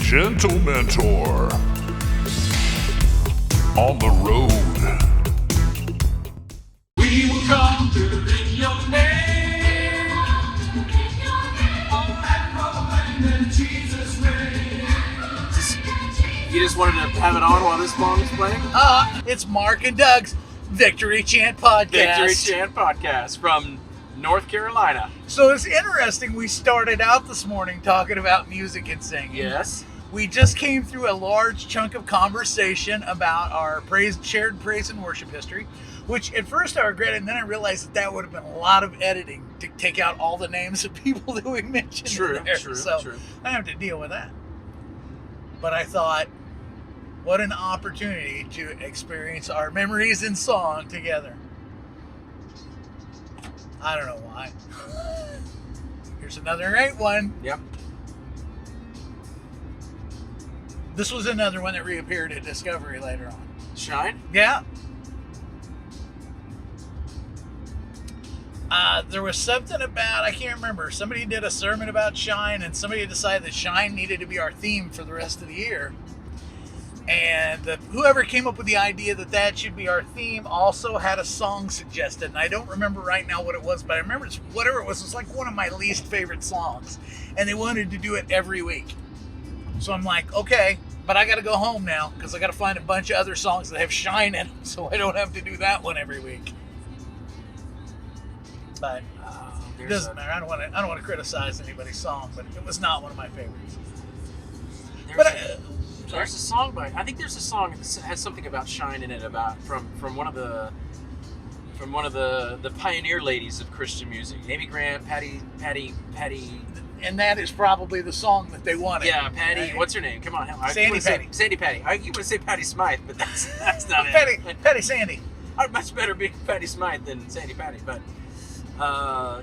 Gentlementor. On the road. We will come to in your name. On that road in Jesus' name. You just wanted to have it on while this song was playing? It's Mark and Doug's Victory Chant Podcast. Victory Chant Podcast from North Carolina. So it's interesting, we started out this morning talking about music and singing. Yes. We just came through a large chunk of conversation about our shared praise and worship history, which at first I regretted, and then I realized that would have been a lot of editing to take out all the names of people that we mentioned True. I don't have to deal with that. But I thought, what an opportunity to experience our memories in song together. I don't know why. Here's another great one. Yep. This was another one that reappeared at Discovery later on. Shine? Yeah. There was something about, I can't remember, somebody did a sermon about Shine, and somebody decided that Shine needed to be our theme for the rest of the year. And whoever came up with the idea that that should be our theme also had a song suggested. And I don't remember right now what it was, but I remember whatever it was like one of my least favorite songs. And they wanted to do it every week. So I'm like, okay, but I got to go home now because I got to find a bunch of other songs that have Shine in them so I don't have to do that one every week. But it doesn't matter. I don't want to criticize anybody's song, but it was not one of my favorites. There's a song I think there's a song that has something about Shine in it, about from one of the pioneer ladies of Christian music. Amy Grant, Patty. And that is probably the song that they wanted. Yeah, Patty. Right? What's her name? Come on, Sandy Patty. Sandy Patty. You would say Patty Smythe, but that's not it. Patty Sandy. I'd much better be Patty Smythe than Sandy Patty, but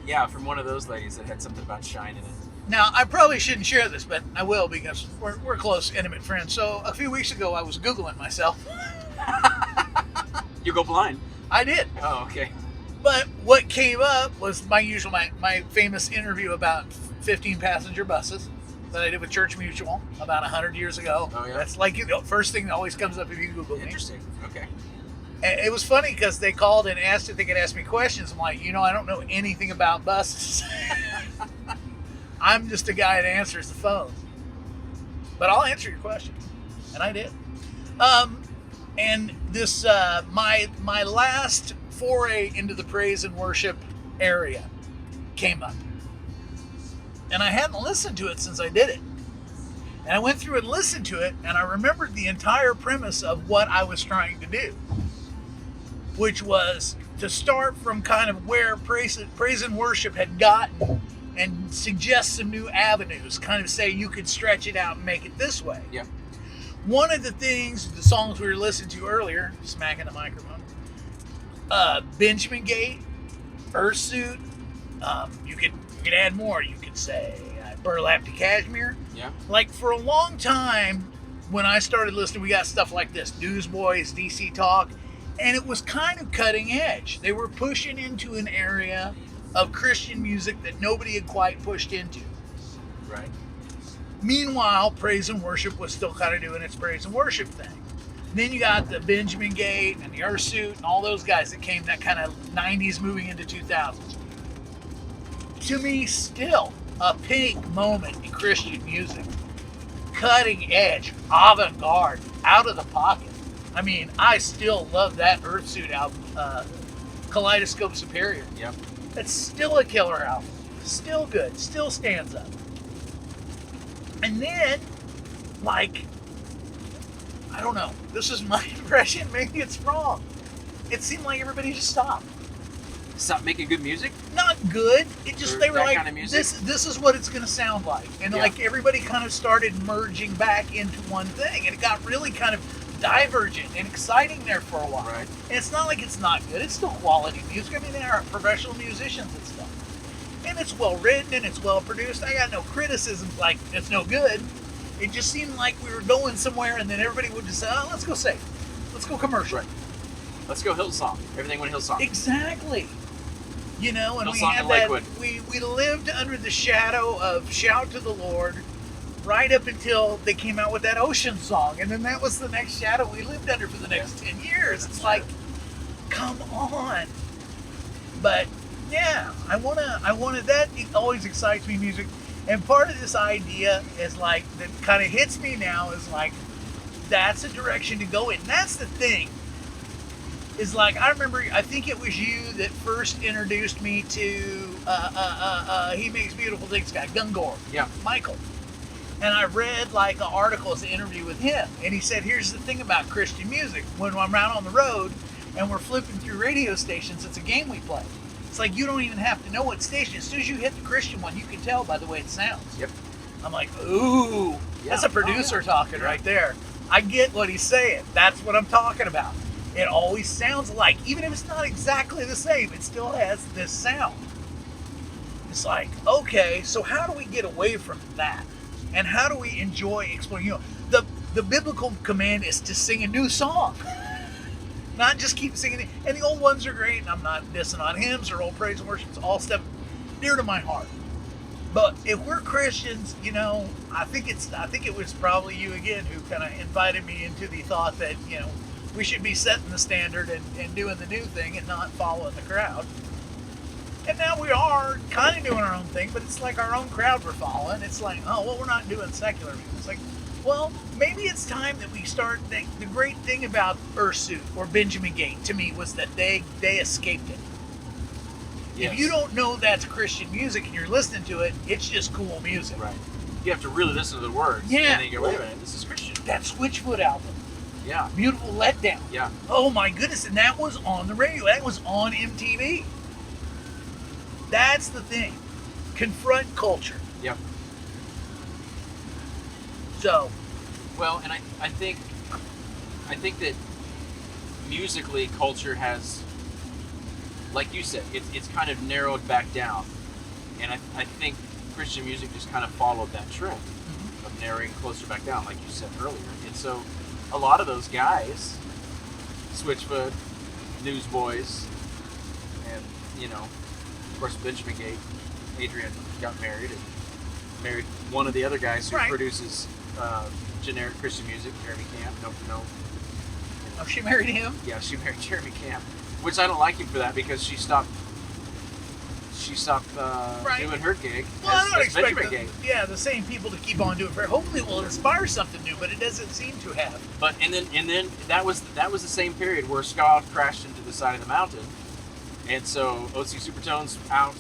yeah, from one of those ladies that had something about Shine in it. Now, I probably shouldn't share this, but I will because we're close, intimate friends. So a few weeks ago, I was Googling myself. You go blind? I did. Oh, okay. But what came up was my famous interview about 15-passenger buses that I did with Church Mutual about 100 years ago. Oh, yeah? That's like the first thing that always comes up if you Google me. Interesting. Okay. And it was funny because they called and asked if they could ask me questions. I'm like, I don't know anything about buses. I'm just a guy that answers the phone. But I'll answer your question. And I did. And this, my last foray into the praise and worship area came up. And I hadn't listened to it since I did it. And I went through and listened to it, and I remembered the entire premise of what I was trying to do. Which was to start from kind of where praise and worship had gotten and suggest some new avenues, kind of say you could stretch it out and make it this way. Yeah. One of the things, the songs we were listening to earlier, smacking the microphone, Benjamin Gate, Earthsuit, you could add more. You could say Burlap to Cashmere. Yeah. Like for a long time, when I started listening, we got stuff like this, Newsboys, DC Talk, and it was kind of cutting edge. They were pushing into an area of Christian music that nobody had quite pushed into. Right. Meanwhile, praise and worship was still kind of doing its praise and worship thing. Then you got the Benjamin Gate and the Earthsuit and all those guys that came that kind of 90s moving into 2000s. To me, still a peak moment in Christian music. Cutting edge, avant-garde, out of the pocket. I mean, I still love that Earthsuit album, Kaleidoscope Superior. Yep. It's still a killer album. Still good. Still stands up. And then, I don't know. This is my impression. Maybe it's wrong. It seemed like everybody just stopped. Stop making good music? Not good. It just, they were like, kind of this is what it's going to sound like. And everybody kind of started merging back into one thing. And it got really kind of divergent and exciting there for a while. Right. And it's not like it's not good. It's still quality music. I mean, they are professional musicians and stuff. And it's well written and it's well produced. I got no criticisms like it's no good. It just seemed like we were going somewhere and then everybody would just say, oh, let's go safe. Let's go commercial. Right. Let's go Hillsong. Everything went Hillsong. Exactly. And Hillsong we had and that, Lakewood. we lived under the shadow of Shout to the Lord, right up until they came out with that Ocean song, and then that was the next shadow we lived under for the next 10 years. It's like, come on. But yeah, I wanna. That always excites me, music. And part of this idea is like that kind of hits me now is like that's a direction to go in. That's the thing. Is like I remember I think it was you that first introduced me to He Makes Beautiful Things guy, Gungor. Yeah. Michael. And I read like an article, it's an interview with him, and he said, here's the thing about Christian music. When I'm out on the road and we're flipping through radio stations, it's a game we play. It's like you don't even have to know what station. As soon as you hit the Christian one, you can tell by the way it sounds. Yep. I'm like, ooh, that's a producer talking right there. I get what he's saying. That's what I'm talking about. It always sounds like, even if it's not exactly the same, it still has this sound. It's like, okay, so how do we get away from that? And how do we enjoy exploring? You know, the biblical command is to sing a new song. Not just keep singing it. And the old ones are great, and I'm not dissing on hymns or old praise and worship. It's all stuff dear to my heart. But if we're Christians, you know, I think it was probably you again who kind of invited me into the thought that, you know, we should be setting the standard and doing the new thing and not following the crowd. And now we are kind of doing our own thing, but it's like our own crowd we're following. It's like, oh, well, we're not doing secular music. It's like, well, maybe it's time that we start. The great thing about ensue or Benjamin Gate to me was that they escaped it. Yes. If you don't know that's Christian music and you're listening to it, it's just cool music. Right. You have to really listen to the words. Yeah. And then you go, wait a minute, this is Christian. That Switchfoot album. Yeah. Beautiful Letdown. Yeah. Oh my goodness, and that was on the radio. That was on MTV. That's the thing. Confront culture. Yep. So. Well, and I think that musically culture has, like you said, it's kind of narrowed back down. And I think Christian music just kind of followed that trend of narrowing closer back down, like you said earlier. And so a lot of those guys, Switchfoot, Newsboys, and, you know, of course, Benjamin Gate, Adrian got married and married one of the other guys who produces generic Christian music, Jeremy Camp. No. Oh, she married him? Yeah, she married Jeremy Camp, which I don't like him for that because she stopped doing her gig well, I don't as expect Benjamin Gate. the same people to keep on doing it. Hopefully, it will inspire something new, but it doesn't seem to have. But and then that was the same period where ska crashed into the side of the mountain, and so OC Supertones out.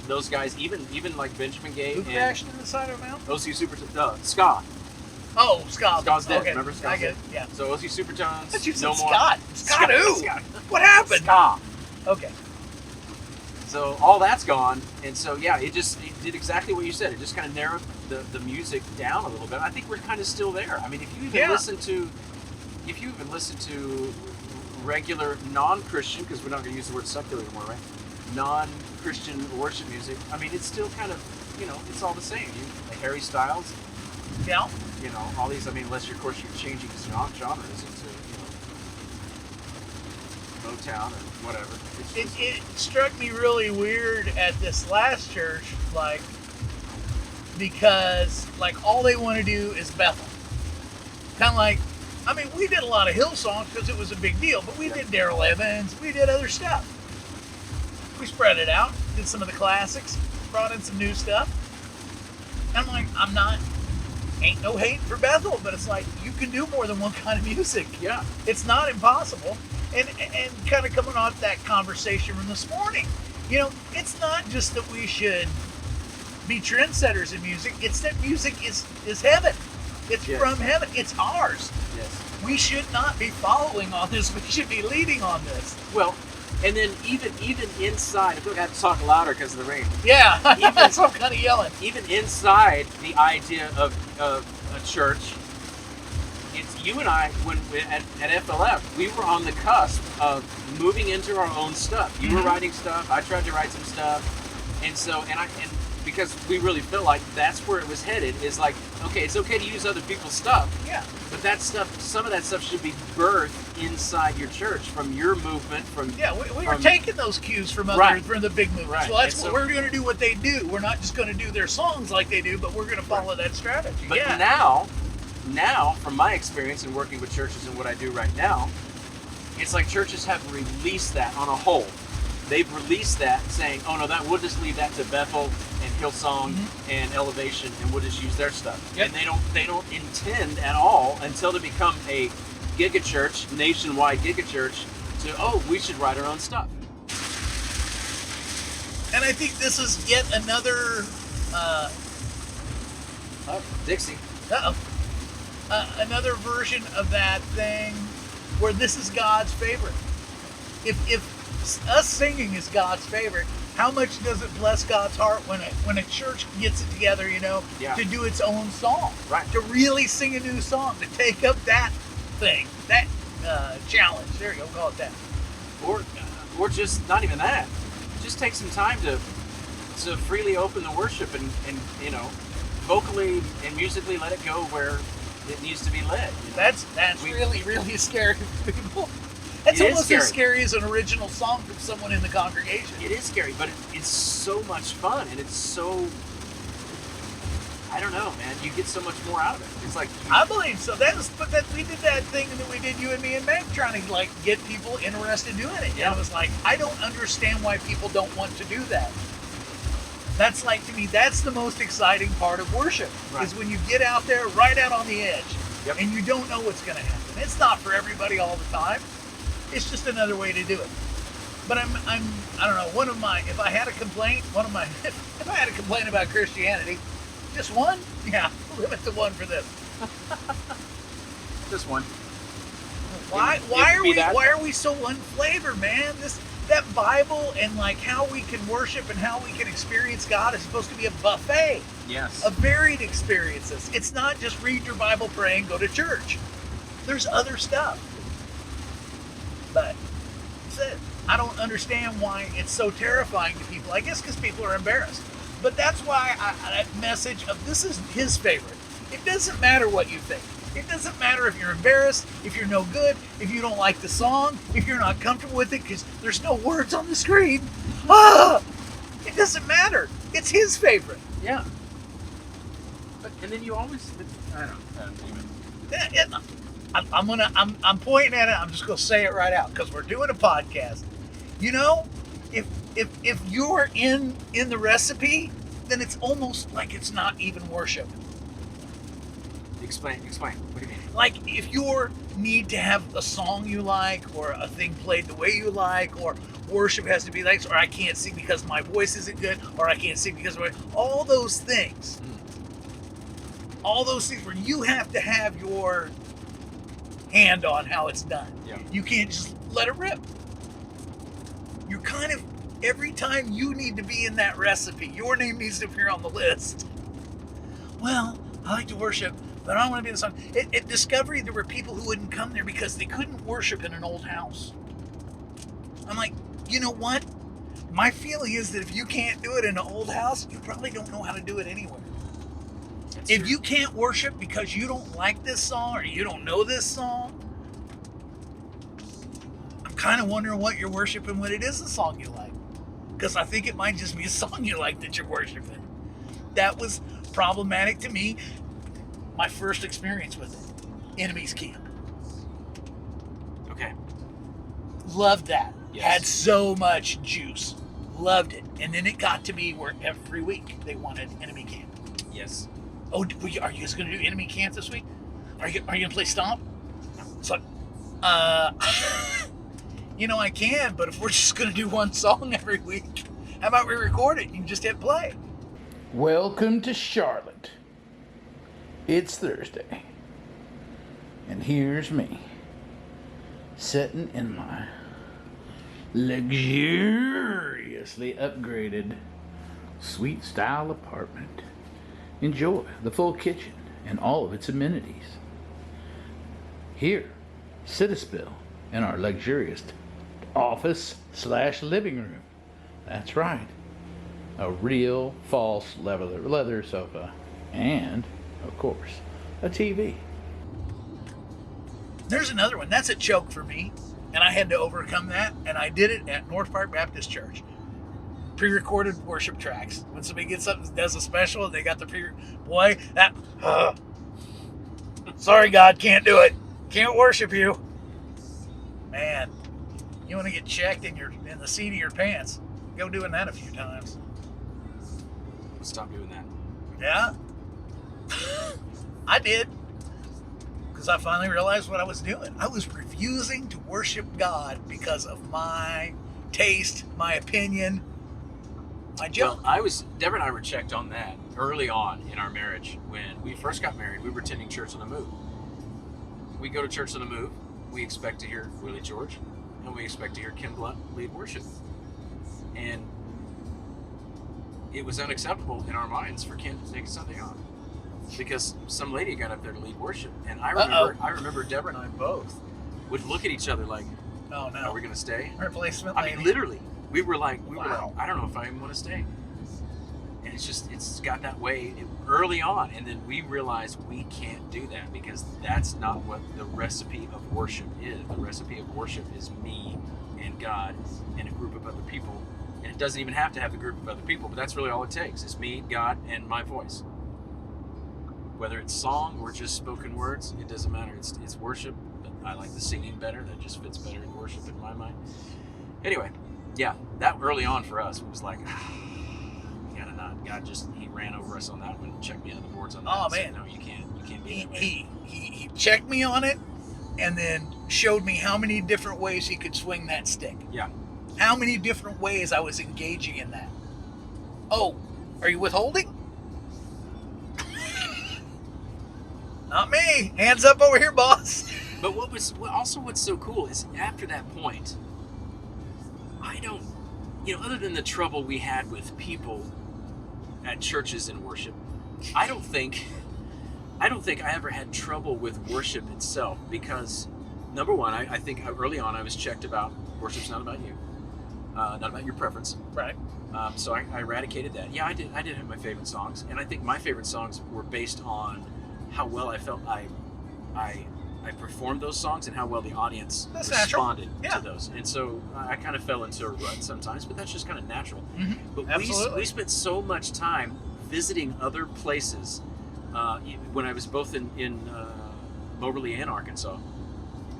Those guys, even like Benjamin Gate, Who crashed into the side of a mountain? OC Supertones, ska. Oh, Scott. Ska's dead. Okay. Remember Ska's I get dead? it. Yeah. So OC Supertones, But you said no more. Scott. Scott who? Scott. What happened? Ska. Okay. So all that's gone, and so yeah, it did exactly what you said. It just kind of narrowed the music down a little bit. I think we're kind of still there. I mean, if you even listen to regular non-Christian, because we're not going to use the word secular anymore, right? Non-Christian worship music. I mean, it's still kind of, you know, it's all the same. Harry Styles. Yeah. You know, all these. I mean, unless of course you're changing genres into, you know, Motown or whatever. It struck me really weird at this last church, like, because, like, all they want to do is Bethel. Kind of like, I mean, we did a lot of Hillsong because it was a big deal, but we did Daryl Evans, we did other stuff. We spread it out, did some of the classics, brought in some new stuff. And I'm like, ain't no hate for Bethel, but it's like, you can do more than one kind of music. Yeah. It's not impossible. And kind of coming off that conversation from this morning, you know, it's not just that we should be trendsetters in music, it's that music is heaven. It's from heaven. It's ours. Yes. We should not be following on this. We should be leading on this. Well, and then even inside, I feel like I have to talk louder because of the rain. Yeah, that's what I'm kind of yelling. Even inside the idea of a church, it's you and I, when at FLF, we were on the cusp of moving into our own stuff. You were writing stuff, I tried to write some stuff, and because we really feel like that's where it was headed. Is like, okay, it's okay to use other people's stuff, Yeah. but that stuff, some of that stuff should be birthed inside your church from your movement. From Yeah, we were taking those cues from other Right. from the big movements. Right. Well, that's And what so- we're going to do. What they do. We're not just going to do their songs like they do, but we're going to follow that strategy. But yeah. now, from my experience in working with churches and what I do right now, it's like churches have released that on a whole. They've released that, saying, "Oh no, we'll just leave that to Bethel and Hillsong and Elevation, and we'll just use their stuff." Yep. And they don't intend at all until they become a giga church, nationwide giga church, to we should write our own stuff. And I think this is yet another. Dixie. Another version of that thing where this is God's favorite. If us singing is God's favorite, how much does it bless God's heart when a church gets it together, Yeah. to do its own song, Right. to really sing a new song, to take up that thing, that challenge. There you go, call it that. Or just not even that. Just take some time to freely open the worship and vocally and musically let it go where it needs to be led. That's really, really scary for people. It's It is almost as scary. scary as an original song from someone in the congregation. It is scary, but it's so much fun, and it's so, I don't know, man. You get so much more out of it. It's like, I believe so. We did that thing that we did, you and me and Meg, trying to like get people interested in doing it. Yeah. And I was like, I don't understand why people don't want to do that. That's like, to me, that's the most exciting part of worship, Right. is when you get out there, right out on the edge, Yep. and you don't know what's going to happen. It's not for everybody all the time. It's just another way to do it. But I don't know, if I had a complaint, if I had a complaint about Christianity, just one? Yeah, limit to one for this. just one. Why are we so unflavored, man? That Bible and like how we can worship and how we can experience God is supposed to be a buffet Yes. of varied experiences. It's not just read your Bible, pray, and go to church. There's other stuff. But that's it. I don't understand why it's so terrifying to people. I guess because people are embarrassed. But that's why that message of this is his favorite. It doesn't matter what you think. It doesn't matter if you're embarrassed, if you're no good, if you don't like the song, if you're not comfortable with it because there's no words on the screen. It doesn't matter. It's his favorite. Yeah. But, and then you always, I don't even. I'm pointing at it. I'm just gonna say it right out because we're doing a podcast. If you're in the recipe, then it's almost like it's not even worship. Explain. What do you mean? Like if you need to have a song you like, or a thing played the way you like, or worship has to be like, or I can't sing because my voice isn't good, or I can't sing because all those things. All those things where you have to have your hand on how it's done. Yeah. You can't just let it rip. You're kind of, every time you need to be in that recipe, your name needs to appear on the list. Well, I like to worship, but I don't want to be in the song. At Discovery, there were people who wouldn't come there because they couldn't worship in an old house. I'm like, you know what? My feeling is that if you can't do it in an old house, you probably don't know how to do it anywhere. If you can't worship because you don't like this song or you don't know this song, I'm kind of wondering what you're worshiping when it is a song you like. Because I think it might just be a song you like that you're worshiping. That was problematic to me. My first experience with it. Enemies Camp. Okay. Loved that. Yes. Had so much juice. Loved it. And then it got to me where every week they wanted Enemy Camp. Yes. Oh, are you guys going to do Enemy Camp this week? Are you going to play Stomp? It's like, I can, but if we're just going to do one song every week, how about we record it and you can just hit play? Welcome to Charlotte. It's Thursday. And here's me, sitting in my luxuriously upgraded suite style apartment. Enjoy the full kitchen and all of its amenities. Here, sit a spill in our luxurious office/living room. That's right. a real false leather sofa, and, of course, a TV. There's another one. That's a choke for me. And I had to overcome that. And I did it at North Park Baptist Church. Pre-recorded worship tracks. When somebody gets up and does a special, they got the boy, that sorry God, can't do it. Can't worship you. Man, you want to get checked in the seat of your pants. Go doing that a few times. Stop doing that. Yeah. I did. Because I finally realized what I was doing. I was refusing to worship God because of my taste, my opinion, my junk. Well, Deborah and I were checked on that early on in our marriage. When we first got married, we were attending Church on the Move. We go to Church on the Move. We expect to hear Willie George, and we expect to hear Kim Blunt lead worship. And it was unacceptable in our minds for Kim to take a Sunday off because some lady got up there to lead worship. And I remember Deborah and I both would look at each other like, oh no, are we going to stay? Replacement I lady. mean, literally, we were like, Wow. I don't know if I even want to stay. And it's got that way early on. And then we realized we can't do that because that's not what the recipe of worship is. The recipe of worship is me and God and a group of other people. And it doesn't even have to have the group of other people, but that's really all it takes. It's me, God, and my voice. Whether it's song or just spoken words, it doesn't matter. It's worship. But I like the singing better. That just fits better in worship in my mind. Anyway, yeah, that early on for us, it was like, we gotta not. God he ran over us on that one and checked me on the boards on that. Oh, and man. said, no, you can't be that way. He checked me on it and then showed me how many different ways he could swing that stick. Yeah. How many different ways I was engaging in that. Oh, are you withholding? Not me. Hands up over here, boss. But what's so cool is after that point, I don't, other than the trouble we had with people at churches and worship, I don't think I ever had trouble with worship itself because, number one, I think early on I was checked about worship's not about you, not about your preference. Right. So I eradicated that. Yeah, I did have my favorite songs, and I think my favorite songs were based on how well I felt I performed those songs and how well the audience responded to those. And so I kind of fell into a rut sometimes, but that's just kind of natural. Mm-hmm. But we spent so much time visiting other places when I was both in Moberly and Arkansas,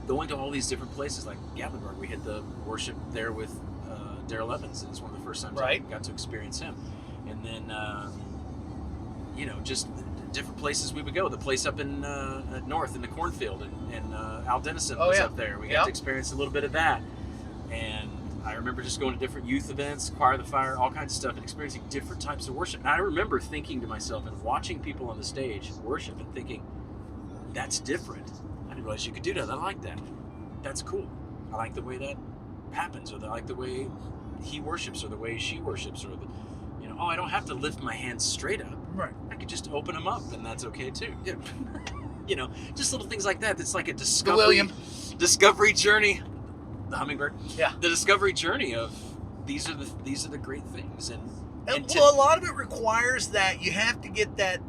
going to all these different places like Gatlinburg. We had the worship there with Daryl Evans, and it's one of the first times I got to experience him. And then, just different places we would go. The place up in north in the cornfield, and Al Dennison was up there. We got to experience a little bit of that. And I remember just going to different youth events, Choir of the Fire, all kinds of stuff, and experiencing different types of worship. And I remember thinking to myself and watching people on the stage worship and thinking, that's different. I didn't realize you could do that. I like that. That's cool. I like the way that happens, or I like the way he worships, or the way she worships, or I don't have to lift my hands straight up. Right. I could just open them up, and that's okay too. Just little things like that. It's like a discovery journey. The hummingbird. Yeah. The discovery journey of these are the great things, and a lot of it requires that you have to get that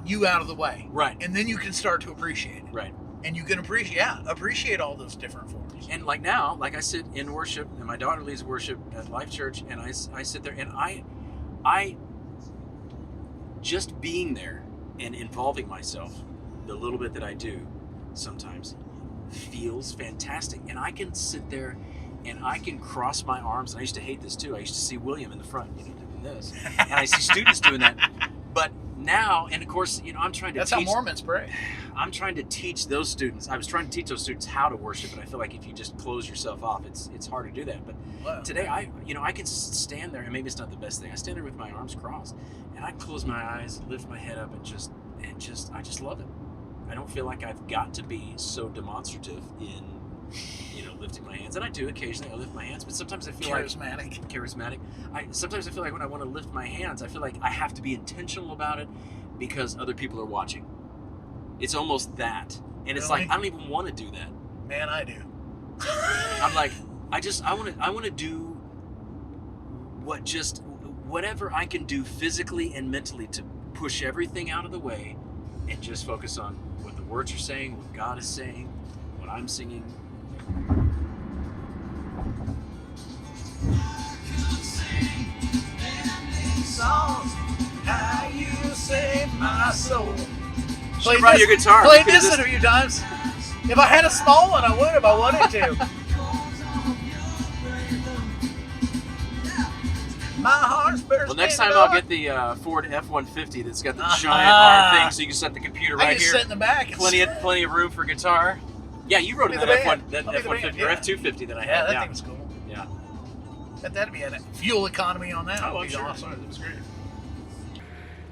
you out of the way, right? And then you can start to appreciate it, right? And you can appreciate all those different forms. And like now, like I sit in worship, and my daughter leads worship at Life Church, and I sit there, and I just being there and involving myself, the little bit that I do sometimes, feels fantastic. And I can sit there and I can cross my arms. And I used to hate this too. I used to see William in the front, doing this. And I see students doing that. But now, and of course, I'm trying to That's how Mormons pray. I'm trying to teach those students. I was trying to teach those students how to worship, and I feel like if you just close yourself off, it's hard to do that. But today, I can stand there, and maybe it's not the best thing. I stand there with my arms crossed, and I close my eyes, lift my head up, and I just love it. I don't feel like I've got to be so demonstrative in, lifting my hands. And I do occasionally. I lift my hands, but sometimes I feel charismatic. Sometimes I feel like when I want to lift my hands, I feel like I have to be intentional about it because other people are watching. It's almost that. And it's like, I don't even want to do that. Man, I do. what I'm like, I want to do what whatever I can do physically and mentally to push everything out of the way and just focus on what the words are saying, what God is saying, what I'm singing. Songs, how you save my soul. Should brought your guitar. Played this a few times. If I had a small one, I would if I wanted to. My heart's bursting. Well, next time I'll get the Ford F-150 that's got the giant arm thing, so you can set the computer right I just here. sit in the back. Plenty of room for guitar. Yeah, you rode in that F-150 or F-250 that I had. Yeah, that thing was cool. Yeah. Bet that'd be a fuel economy on that. Oh, would I'm be sure. awesome. It was great.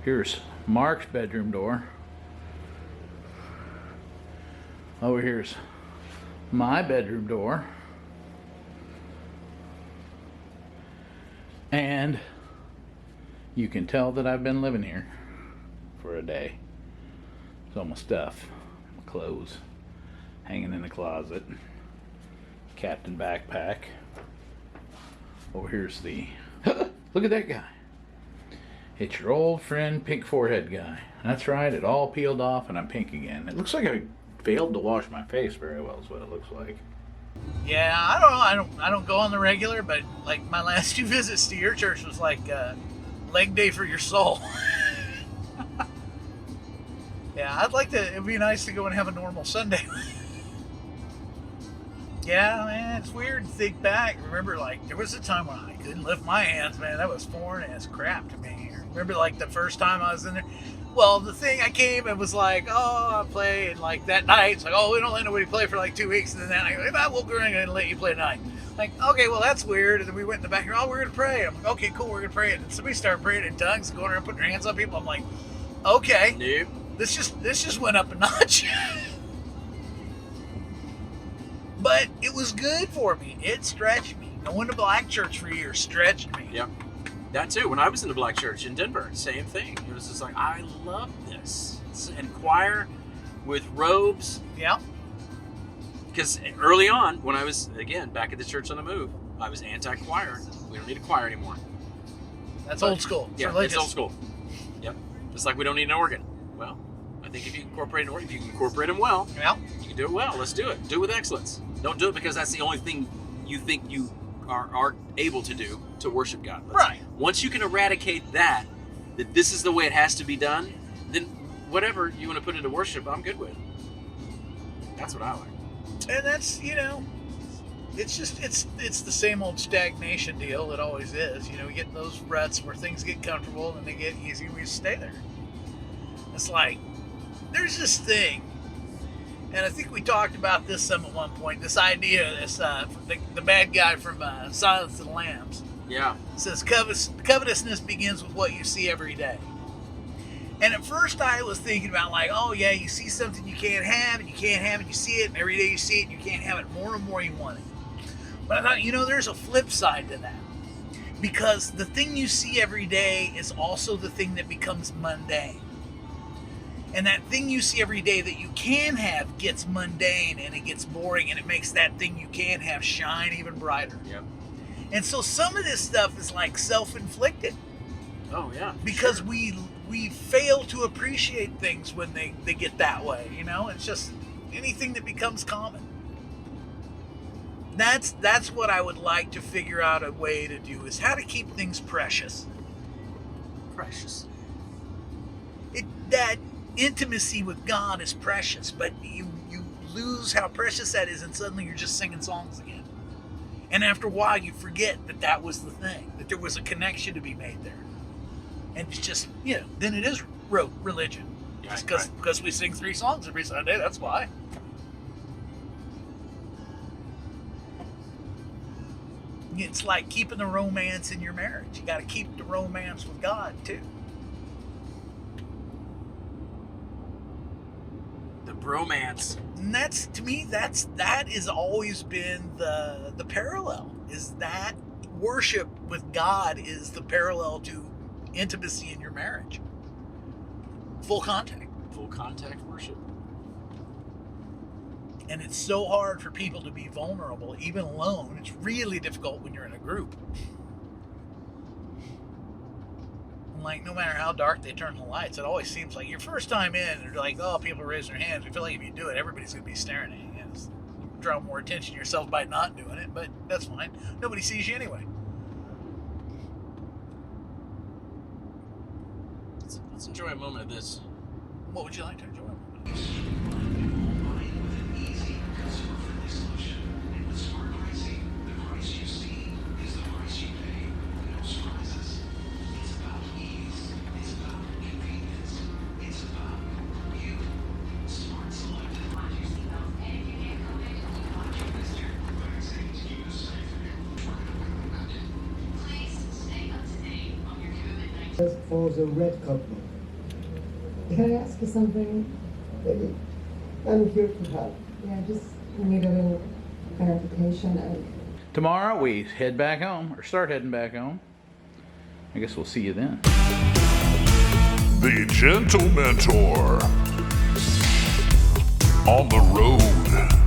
Here's Mark's bedroom door. Over here's my bedroom door. And you can tell that I've been living here for a day. So all my stuff, my clothes, hanging in the closet, captain backpack. Over here's the, look at that guy. It's your old friend pink forehead guy. That's right, it all peeled off and I'm pink again. It looks like I failed to wash my face very well is what it looks like. Yeah, I don't know. I don't go on the regular, but like my last 2 visits to your church was like leg day for your soul. Yeah, I'd like to. It'd be nice to go and have a normal Sunday. Yeah, man, it's weird to think back. Remember, like there was a time when I couldn't lift my hands, man. That was foreign as crap to me. Remember, like the first time I was in there. Well, the thing I came and was like, oh, I play, and like that night, it's like, oh, we don't let nobody play for like 2 weeks, and then I go, hey, we'll go in and let you play tonight. Like, okay, well that's weird. And then we went in the back here, oh, we're gonna pray. I'm like, okay, cool, we're gonna pray. And somebody started praying in tongues, going around putting their hands on people. I'm like, okay, Nope. this just went up a notch. But it was good for me. It stretched me. Going to black church for years stretched me. Yep. That too. When I was in the black church in Denver, same thing. It was just like, I love this. And choir with robes. Yeah. Because early on, when I was, again, back at the church on the move, I was anti-choir. We don't need a choir anymore. That's old school. It's Yeah, religious. it's old school. Yep. Just like we don't need an organ. Well, I think if you incorporate an organ, if you can incorporate them well, Yeah. you can do it well. Let's do it. Do it with excellence. Don't do it because that's the only thing you think you are able to do to worship God. Right. Once you can eradicate that this is the way it has to be done, then whatever you want to put into worship, I'm good with. That's what I like. And that's, it's just, it's the same old stagnation deal that always is. We get in those ruts where things get comfortable and they get easy and we just stay there. It's like, there's this thing, and I think we talked about this some at one point, this idea, the bad guy from Silence of the Lambs. Yeah. It says, covetousness begins with what you see every day. And at first I was thinking about like, oh yeah, you see something you can't have, and you can't have it, you see it, and every day you see it, and you can't have it, more and more you want it. But I thought, there's a flip side to that. Because the thing you see every day is also the thing that becomes mundane. And that thing you see every day that you can have gets mundane, and it gets boring, and it makes that thing you can have shine even brighter. Yep. And so some of this stuff is like self-inflicted. Oh yeah. Because sure. we fail to appreciate things when they get that way, It's just anything that becomes common. That's what I would like to figure out a way to do, is how to keep things precious. Precious. That intimacy with God is precious, but you lose how precious that is, and suddenly you're just singing songs again. And after a while you forget that was the thing, that there was a connection to be made there. And it's just, then it is religion. Yeah, Just right. because we sing 3 songs every Sunday, that's why. It's like keeping the romance in your marriage. You got to keep the romance with God too. The bromance. And that's, to me, that has always been the parallel. Is that worship with God is the parallel to intimacy in your marriage. Full contact. Full contact worship. And it's so hard for people to be vulnerable, even alone. It's really difficult when you're in a group. like, no matter how dark they turn the lights, it always seems like your first time in, they're like, oh, people raise their hands. You feel like if you do it, everybody's going to be staring at you. And it's, draw more attention to yourself by not doing it, but that's fine. Nobody sees you anyway. Let's enjoy a moment of this. What would you like to enjoy? For the red couple. Can I ask you something? Baby, I'm here to help. Yeah, just need a little clarification. Tomorrow we head back home, or start heading back home. I guess we'll see you then. The Gentlementor. On the road.